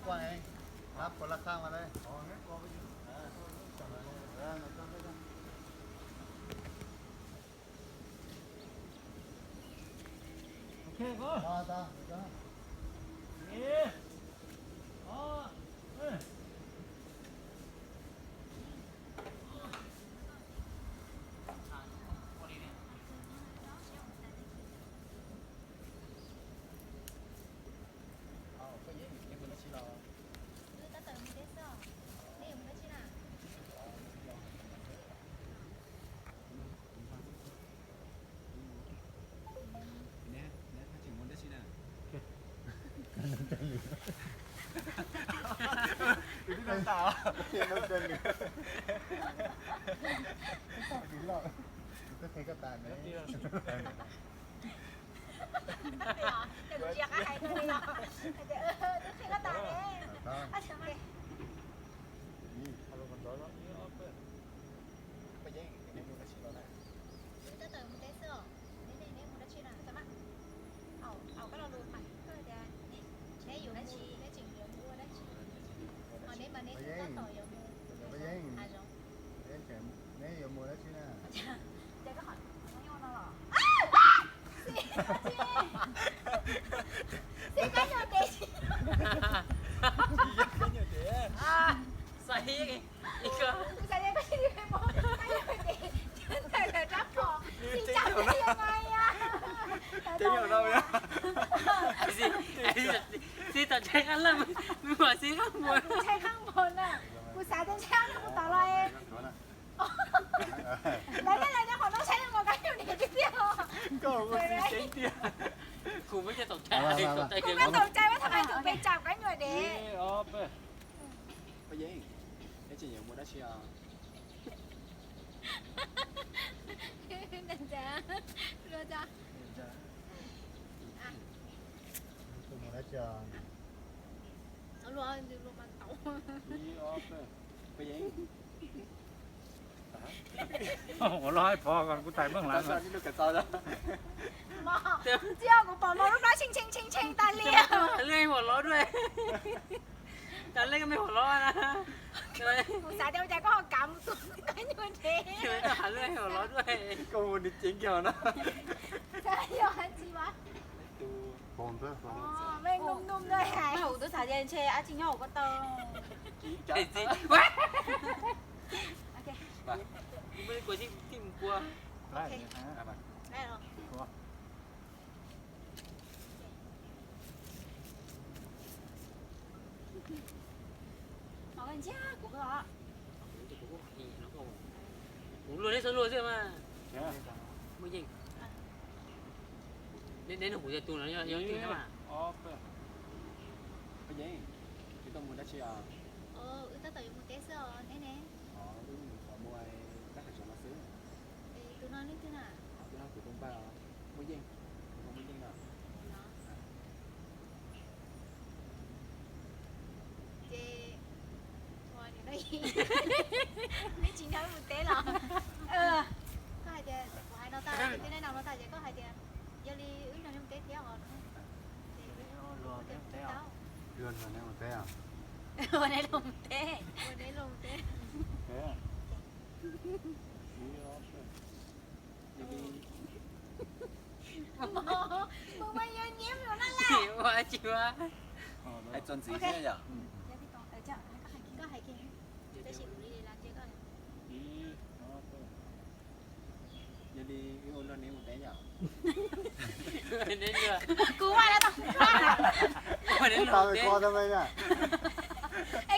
กว้างเองครับคนละข้างมาเลยอ๋องั้นกลัวไปอยู่โอเคก็ตานี่อ๋อเอ้ยดูที่น้ำตาเขียนน้ำเกินเลยดูหรอกก็เทกตาเนี่ย đừng chia cái hai nơi đó thế nó ta đấy à chấm đi นี่อารมณ์มันร้อนแล้วไปยิงยิงมือชิโร่นะ từ từ một tí xưa đến đây một đất chi là chấm á cái lò lụt mày thôi để nếu dùng đất chi nếu chỉnh được mua đất chi mà nếu chúng ta tỏi dùngไปยิง à rồi เล่นเข็มนี่อย่ามัวแล้วชินะ để có hỏi nó nhau nó lò xin cái nhiều tiền sai 이거 sao đây có gì phải mua cái nhiều tiền chân tay là trap cò xin chào cái gì mày à Chơi nhiều đâu nhá Xin tập chạy ăn lắm Mới bỏ xin khắc buồn กูใช้ข้างบนน่ะกูสาจนช่างนะกูต่อรอยเองแล้วนั่นแหละเจ้าของต้องใช้ยังไงกันอยู่เนี่ยพี่เดียว ก็กูสิเซ็งเดียวกูไม่จะตกใจตกใจ กู เกิน ไม่ตกใจว่าทำไมถึงไปจับกันอยู่เด็ก อ๋อเป้ ไปยิงไอ้จีอย่างมัวได้เชียร์ นั่นจ้ะรู้จ้ะ ตัวมัวแล้วจะ รู้รู้มันเต่า นี่ออฟไปยิง หัวร้อยพอก่อนกูถ่ายเบื้องหลัง ตอนนี้ดูกระจายแล้ว มอเจ้ากูบอกมอลูกน้อยชิงตาเลี้ย เรื่องหัวร้อด้วยการเล่นก็ไม่หัวร้อนะ กูสาเดียวใจก็กำตัวกันอยู่เด็ก ช่วยจะหาเรื่องหัวร้อด้วย ก็มันจริงเกี่ยวนะ ใช่ยังไงจีวะ ดู โผมเพื่อ อ๋อแม่งนุ่มๆเลยหาย hầu tôi xả đèn che á chính hầu có tơ จี ไอ้ จ้า สิว้า โอเค ไป ไม่ได้กลัวที่มึงกลัว ได้ ได้หรอnó gần cha của cái đó cũng luôn đấy số luôn chứ mà mới nhìn đến hủ giờ tù nó giống như thế mà ออฟไปยิงที่ต้องมัวได้เชียร์ ta tự một té sờ nè nè อ๋อดูขอมวยนักแข่งมาซื้อ thì tụi nó như thế nào ตัวนั้นคือตรงไปเหรอไม่ยิงไม่ยิงอ่ะ nó chị thôi thì đây mấy chị nói một té là có hai tiền của hai nó ta cái này nào nó ta chỉ có hai tiền giờ đi ứng nào một té theo rồi เดือนวันนี้มันแต้ม vừa này lùng thế vừa đấy luôn té นี่ออฟยังมี มึงมายืนยิ้มอยู่นั่นแหละ chịu quá chịu quá ไอ้จนสีใช่ไหมจ๊ะ เดี๋ยวพี่ต่อเดี๋ยวจะก็หายกินจะฉีดบุหรี่ร้านเจ๊ก็ นี่ออฟยังดีอีโอลนี้มันได้ยัง đến chưa กูว่าแล้วต้อง đến ตา lượt ไป đến คอทำไมเนี่ย ไอ้